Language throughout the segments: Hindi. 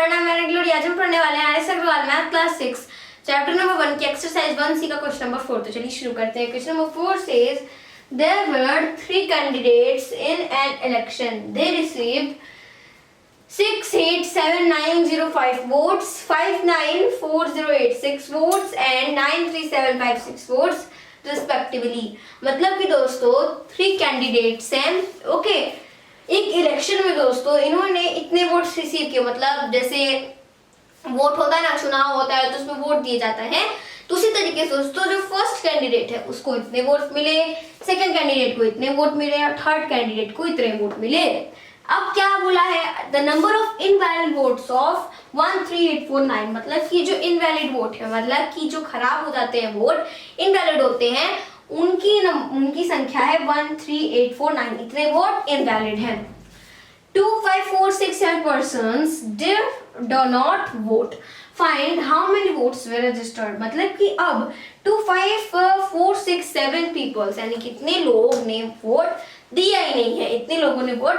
मेरा नाम है रेगुलर। आज हम पढ़ने वाले हैं RS Agarwal math class 6 chapter number 1 की एक्सरसाइज 1C का क्वेश्चन नंबर 4। तो चलिए शुरू करते हैं। Question number 4 says there were 3 candidates in an election. They received 687905 votes, 594086 votes and 93756 votes respectively। मतलब कि दोस्तों 3 कैंडिडेट्स हैं। ओके, एक इलेक्शन में दोस्तों इन्होंने इतने वोट्स रिसीव किए। मतलब जैसे वोट होता है ना, चुनाव होता है तो उसमें वोट दिए जाता है, तो उसी तरीके से दोस्तों जो फर्स्ट कैंडिडेट है उसको इतने वोट मिले, सेकंड कैंडिडेट को इतने वोट मिले और थर्ड कैंडिडेट को इतने वोट मिले। अब क्या बोला है, the number of invalid votes of 13849। मतलब कि जो इनवैलिड वोट है, मतलब कि जो खराब हो जाते हैं वोट, इनवैलिड होते हैं, उनकी संख्या है 13849। इतने वोट इनवैलिड हैं। 25467 persons did not vote. Find how many votes were registered। मतलब कि अब 25467 people यानी कितने लोग ने वोट दिया ही नहीं है, इतने लोगों ने वोट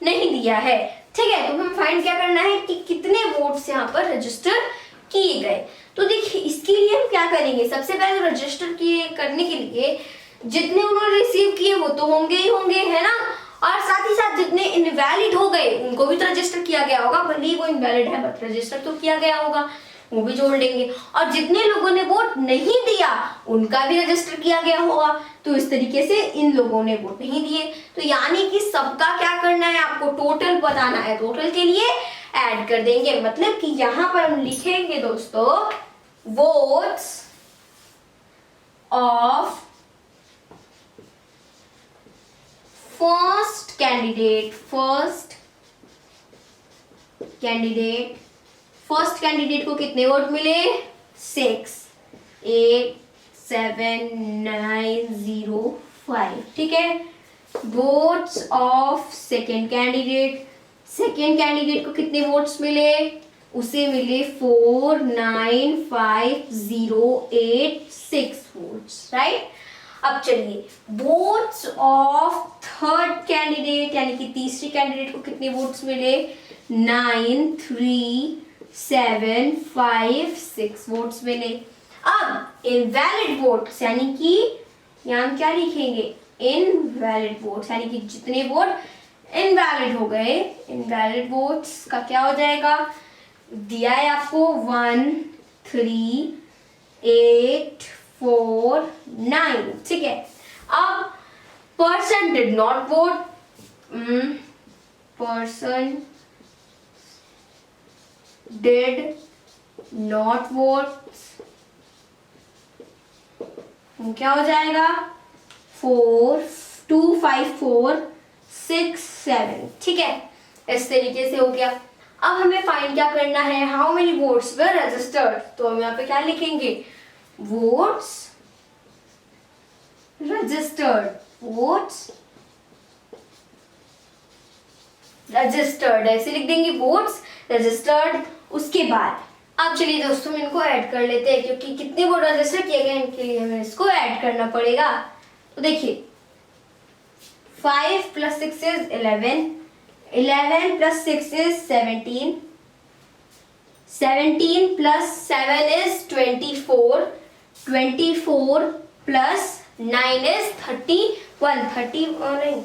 नहीं दिया है। ठीक है, तो हमें फाइंड क्या करना है कि कितने वोट्स यहाँ पर रजिस्टर किए गए। तो देखिए इसके लिए हम क्या करेंगे, सबसे पहले रजिस्टर किए करने के लिए जितने उन्होंने रिसीव किए वो तो होंगे ही होंगे, है ना, और साथ ही साथ जितने इनवैलिड हो गए उनको भी तो रजिस्टर किया गया होगा। भले ही वो इनवैलिड है बट रजिस्टर तो किया गया होगा, वो भी जोड़ लेंगे। और जितने लोगों ने वोट नहीं दिया उनका भी रजिस्टर किया गया होगा। तो इस तरीके से इन लोगों ने वोट नहीं दिए, तो यानी कि सबका क्या करना है, आपको टोटल बताना है। टोटल के लिए ऐड कर देंगे। मतलब कि यहाँ पर हम लिखेंगे दोस्तों वोट्स ऑफ फर्स्ट कैंडिडेट को कितने वोट मिले, 6, 8, 7, 9, 0, 5। ठीक है, वोट्स ऑफ सेकेंड कैंडिडेट को कितने वोट्स मिले, उसे मिले 4, 9, 5, 0, 8, 6 वोट्स, राइट। अब चलिए वोट्स ऑफ थर्ड कैंडिडेट यानी कि तीसरी कैंडिडेट को कितने वोट्स मिले, 9, 3, 7, 5, 6 वोट्स मिले। अब इनवैलिड वोट्स यानी कि यहाँ क्या लिखेंगे, इनवैलिड वोट्स यानी कि जितने वोट इनवैलिड हो गए, इनवैलिड वोट्स का क्या हो जाएगा, दिया है आपको 1, 3, 8, 4, 9। ठीक है, अब person did not vote, person did not vote, क्या हो जाएगा 4, 2, 5, 4, 6, 7। ठीक है, इस तरीके से हो गया। अब हमें फाइंड क्या करना है, how many votes were registered. तो हम यहाँ पे क्या लिखेंगे, वोट्स रजिस्टर्ड, वोट्स रजिस्टर्ड ऐसे लिख देंगे, वोट्स रजिस्टर्ड। उसके बाद अब चलिए दोस्तों इनको ऐड कर लेते हैं, क्योंकि कितने वोट रजिस्टर किए गए इनके लिए हमें इसको ऐड करना पड़ेगा। तो देखिए 5 + 6 is 11, 11 + 6 is 17, 17 + 7 is 24, 24 + 9 is 31, 30 नहीं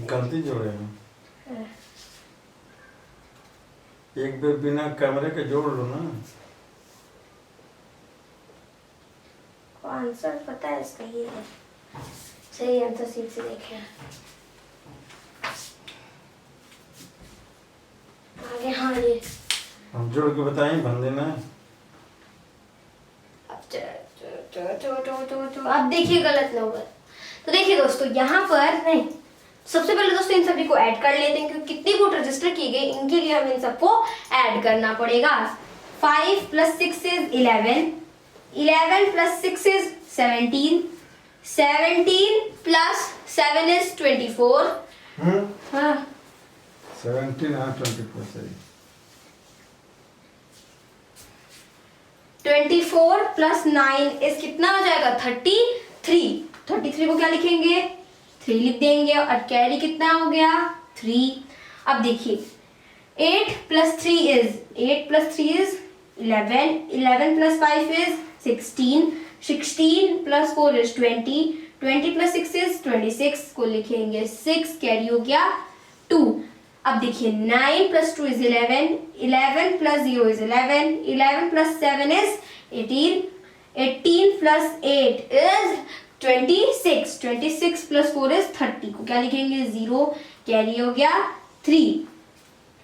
गलती जोड़े हैं। एक बार बिना कैमरे के जोड़ लो ना। आंसर पता है इसका, ये है सही आंसर, सीट से देखे आगे। हाँ ये हम जोड़ के बताएं, बन देना है। अब देखिए गलत ना होगा। तो देखिए दोस्तों यहाँ पर नहीं, सबसे पहले दोस्तों इन सभी को ऐड कर लेते हैं, क्योंकि कितने वोट रजिस्टर किए गए इनके लिए हमें इन सबको ऐड करना पड़ेगा। 5 + 6 is 11, 11 + 6 is 17, 17 + 7 is 24। हाँ 17 हाँ 24 सही। 24 + 9 is कितना हो जाएगा, 33। 33 को क्या लिखेंगे, 3 लिख देंगे, और कैरी कितना हो गया, 3। अब देखिए 8 plus 3 is 11. 11 plus 5 is 16. 16 plus 4 is 20. 20 plus 6 is 26 को लिखेंगे 6, कैरी हो गया 2। अब देखिए 9 plus 2 is 11. 11 plus 0 is 11. 11 plus 7 is 18. 18 plus 8 is 26. 26 plus 4 is 30 को क्या लिखेंगे 0, कैरी हो गया 3।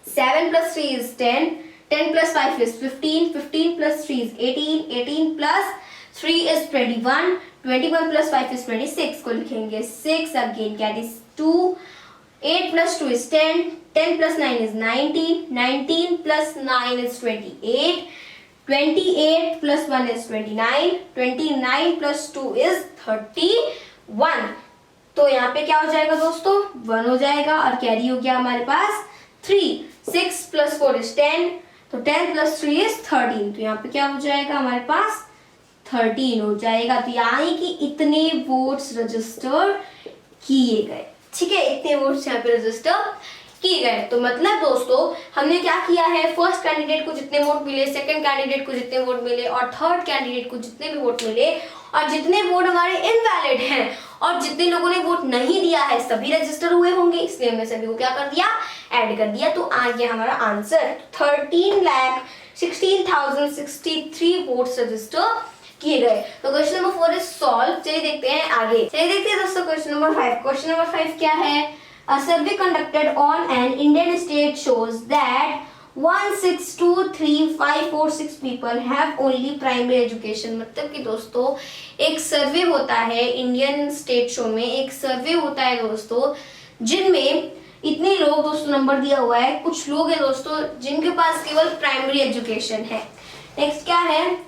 7 plus 3 is 10. 10 plus 5 is 15. 15 plus 3 is 18. 18 plus 3 is 21. 21 plus 5 is 26 को लिखेंगे 6, again carry 2. 8 plus 2 is 10. 10 plus 9 is 19. 19 plus 9 is 28. 28 plus 1 is 29. 29 plus 2 is 31. तो यहाँ पे क्या हो जाएगा दोस्तों 1 हो जाएगा और कैरी हो गया हमारे पास 3। 6 plus 4 is 10. तो 10 plus 3 is 13. तो यहाँ पे क्या हो जाएगा हमारे पास 13 हो जाएगा। तो यानी कि इतने वोट्स रजिस्टर किए गए, ठीक है, इतने वोट्स यहाँ पे रजिस्टर किए गए। तो मतलब दोस्तों हमने क्या किया है, फर्स्ट कैंडिडेट को जितने वोट मिले, सेकंड कैंडिडेट को जितने वोट मिले और थर्ड कैंडिडेट को जितने भी वोट मिले और जितने वोट हमारे इनवैलिड हैं और जितने लोगों ने वोट नहीं दिया है सभी रजिस्टर हुए होंगे, इसलिए हमने सभी को क्या कर दिया, ऐड कर दिया। तो आ गया हमारा आंसर 13,16,063 वोट्स रजिस्टर किए गए। तो क्वेश्चन नंबर 4 इज सॉल्व। चलिए देखते हैं आगे। चलिए देखते हैं दोस्तों क्वेश्चन नंबर 5। क्वेश्चन नंबर 5 क्या है, A survey conducted on an Indian state shows that 1623546 people have only primary education। मतलब कि दोस्तों एक सर्वे होता है इंडियन स्टेट शो में, एक सर्वे होता है दोस्तों जिनमें इतने लोग दोस्तों नंबर दिया हुआ है, कुछ लोग हैं दोस्तों जिनके पास केवल प्राइमरी एजुकेशन है। नेक्स्ट क्या है,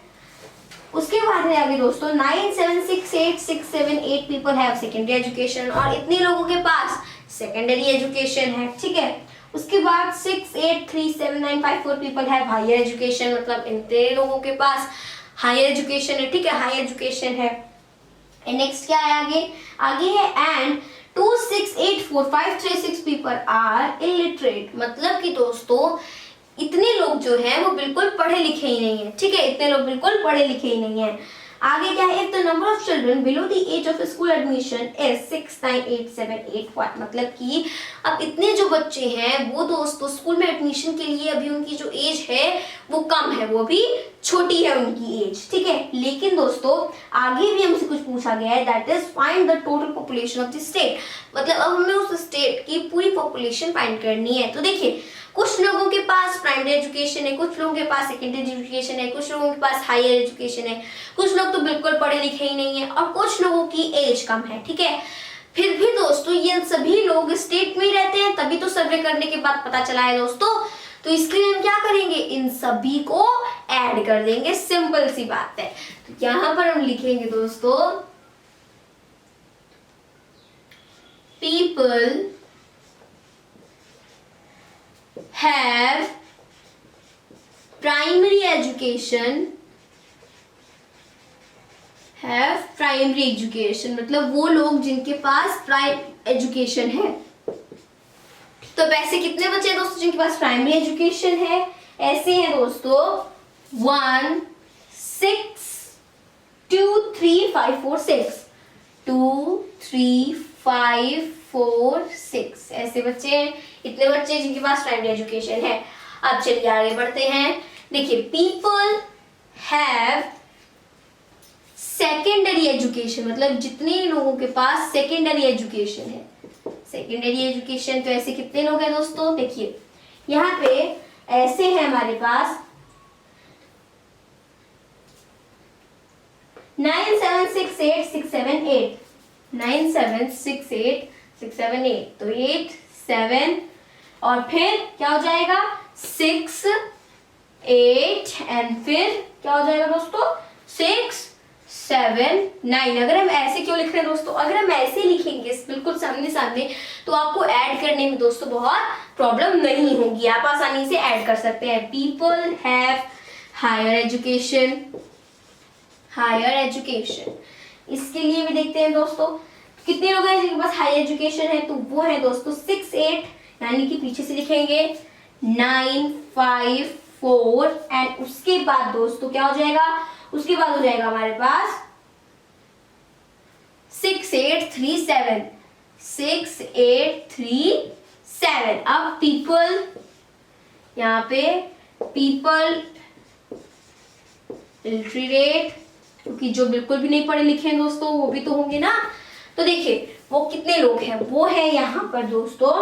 उसके बाद है आगे दोस्तों 9768678 पीपल हैव सेकेंडरी एजुकेशन और इतने लोगों के पास सेकेंडरी एजुकेशन है, ठीक है। उसके बाद 683795 पीपल हैव हायर एजुकेशन, मतलब इतने लोगों के पास हायर एजुकेशन है, ठीक है, हायर एजुकेशन है। नेक्स्ट क्या है आगे, आगे है एंड 2684536 पीपल आर इलिटरेट। मतलब कि दोस्तों इतने लोग जो हैं वो बिल्कुल पढ़े लिखे ही नहीं है, ठीक है, इतने लोग बिल्कुल पढ़े लिखे ही नहीं है। आगे क्या है, if the number of children below the age of school admission is 69878, मतलब कि अब इतने जो बच्चे हैं वो दोस्तों स्कूल में एडमिशन के लिए अभी उनकी जो एज है वो कम है, वो भी छोटी है उनकी एज, ठीक है। लेकिन दोस्तों आगे भी हमसे कुछ पूछा गया है, that is find the total population of the state. मतलब अब हमें उस स्टेट की पूरी पॉपुलेशन फाइंड करनी है। तो देखिए कुछ लोगों के पास प्राइमरी एजुकेशन है, कुछ लोगों के पास सेकेंडरी एजुकेशन है, कुछ लोगों के पास हायर एजुकेशन है, कुछ लोग तो बिल्कुल पढ़े लिखे ही नहीं है और कुछ लोगों की एज कम है, ठीक है। फिर भी दोस्तों ये सभी लोग स्टेट में ही रहते हैं, तभी तो सर्वे करने के बाद पता चला है दोस्तों। तो इसके लिए हम क्या करेंगे, इन सभी को ऐड कर देंगे, सिंपल सी बात है। तो यहाँ पर हम लिखेंगे दोस्तों पीपल have primary education, मतलब वो लोग जिनके पास प्राइमरी एजुकेशन है। तो पैसे कितने बचे दोस्तों जिनके पास प्राइमरी एजुकेशन है, ऐसे हैं दोस्तों 1 6 2 3 5 4 6 2 3 5 4 6 ऐसे बच्चे हैं, इतने बच्चे जिनके पास प्राइमरी एजुकेशन है। अब चलिए आगे बढ़ते हैं। देखिए पीपल हैव सेकेंडरी एजुकेशन, मतलब जितने लोगों के पास सेकेंडरी एजुकेशन है, सेकेंडरी एजुकेशन तो ऐसे कितने लोग हैं दोस्तों, देखिए यहाँ पे ऐसे हैं हमारे पास 9768678 9768678 तो 8 7 और फिर क्या हो जाएगा 6 8 एंड फिर क्या हो जाएगा दोस्तों 6 7 9। अगर हम ऐसे क्यों लिख रहे हैं दोस्तों, अगर हम ऐसे लिखेंगे बिल्कुल सामने सामने तो आपको ऐड करने में दोस्तों बहुत प्रॉब्लम नहीं होगी, आप आसानी से ऐड कर सकते हैं। People have higher education, higher education, इसके लिए भी देखते हैं दोस्तों कितने लोग हैं जिनके पास हाई एजुकेशन है, तो वो है दोस्तों 6 8, यानी कि पीछे से लिखेंगे 9 5 4 एंड उसके बाद दोस्तों क्या हो जाएगा, उसके बाद हो जाएगा हमारे पास 6 8 3 7, 6 8 3 7। अब पीपल, यहाँ पे पीपल इलिटरेट, क्योंकि जो बिल्कुल भी नहीं पढ़े लिखे हैं दोस्तों वो भी तो होंगे ना। तो देखिए वो कितने लोग हैं, वो है यहाँ पर दोस्तों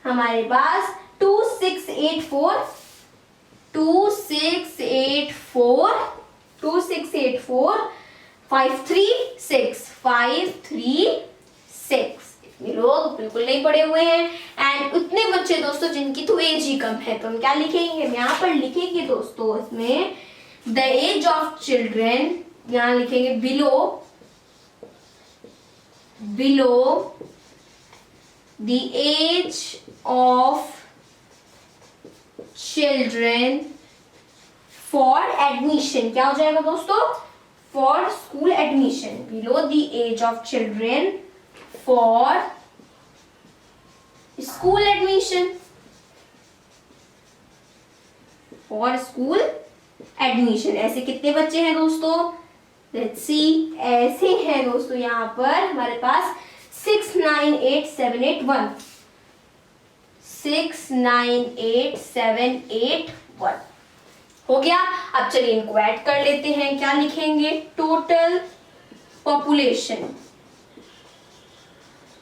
हमारे पास 2 6 8 4 2 6 8 4 2 6 8 4 5 3 6 5 3 6। इतने लोग बिल्कुल नहीं पढ़े हुए हैं एंड उतने बच्चे दोस्तों जिनकी तो एज ही कम है। तो हम क्या लिखेंगे, हम यहाँ पर लिखेंगे दोस्तों इसमें द एज ऑफ चिल्ड्रेन, यहाँ लिखेंगे below the age of children for admission. क्या हो जाएगा दोस्तों, for school admission, below the age of children for school admission, for school admission. ऐसे कितने बच्चे हैं दोस्तों, लेट्स सी, ऐसे हैं दोस्तों यहाँ पर हमारे पास 6 9 8 7 8 1, 6 9 8 7 8 1 हो गया। अब चलिए इनको ऐड कर लेते हैं। क्या लिखेंगे, टोटल पॉपुलेशन,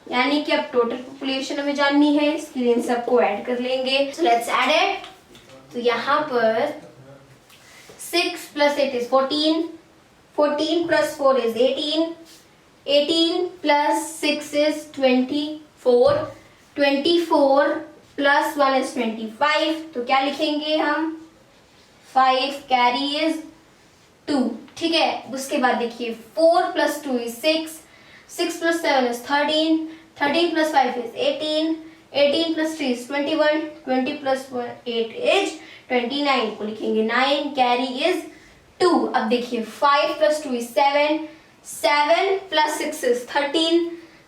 यानी कि अब टोटल पॉपुलेशन हमें जाननी है, इसके लिए इन सबको ऐड कर लेंगे। So let's add it. तो यहाँ पर 6 + 8 is 14, 14 + 4 is 18, 18 + 6 is 24, 24 + 1 is 25। तो क्या लिखेंगे हम, 5 कैरी इज 2, ठीक है। उसके बाद देखिए 4 + 2 is 6, 6 + 7 is 13, 13 + 5 is 18, 18 + 3 is 21, 20 + 8 is 29। को लिखेंगे 9 कैरी इज 2। अब देखिए 5 + 2 is 7, 7 + 6 is 13,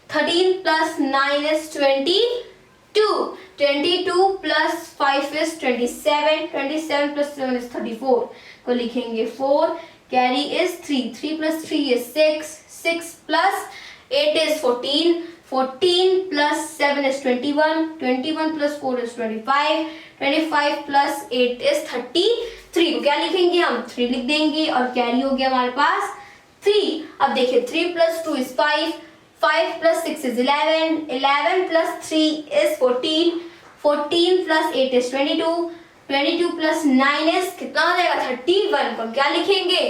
13 + 9 is 22, 22 + 5 is 27, 27 + 7 is 34। को लिखेंगे 4 carry is 3, 3 + 3 is 6, 6 + 8 is 14, 14 + 7 is 21, 21 + 4 is 25, 25 + 8 is 33। क्या लिखेंगे हम, 3 लिख देंगे और कैरी हो गया हमारे पास 3। अब देखिए 3 + 2 is 5, 5 + 6 is 11, 11 + 3 is 14, 14 + 8 is 22, 22 + 9 is कितना हो जाएगा 31। को हम क्या लिखेंगे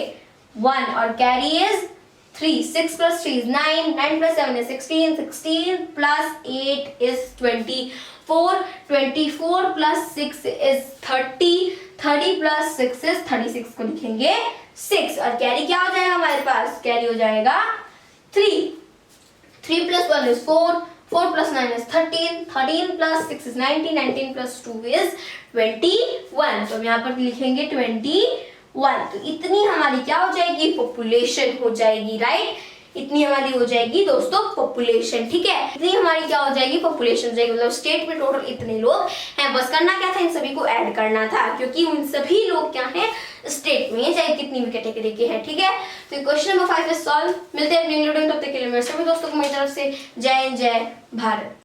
1 और carry is 3, 6 + 3 is 9, 9 + 7 is 16, 16 + 8 is 24, 24 + 6 is 30, 30 + 6 is 36। को लिखेंगे 6 और कैरी क्या हो जाएगा हमारे पास, कैरी हो जाएगा 3, 3 + 1 is 4, 4 + 9 is 13, 13 + 6 is 19, 19 + 2 is 21। तो हम यहाँ पर लिखेंगे 21। तो इतनी हमारी क्या हो जाएगी, पॉपुलेशन हो जाएगी, राइट। इतनी हमारी हो जाएगी दोस्तों पॉपुलेशन, ठीक है। इतनी हमारी क्या हो जाएगी, पॉपुलेशन हो जाएगी। मतलब स्टेट में टोटल इतने लोग हैं। बस करना क्या था, इन सभी को ऐड करना था, क्योंकि उन सभी लोग क्या हैं स्टेट में, चाहे कितनी भी कैटेगरी के हैं, ठीक है। तो क्वेश्चन नंबर 5 इज सॉल्व। मिलते हैं अगले वीडियो में, तब तक के लिए मेरे सभी दोस्तों को मेरी तरफ से जय हिंद, जय भारत।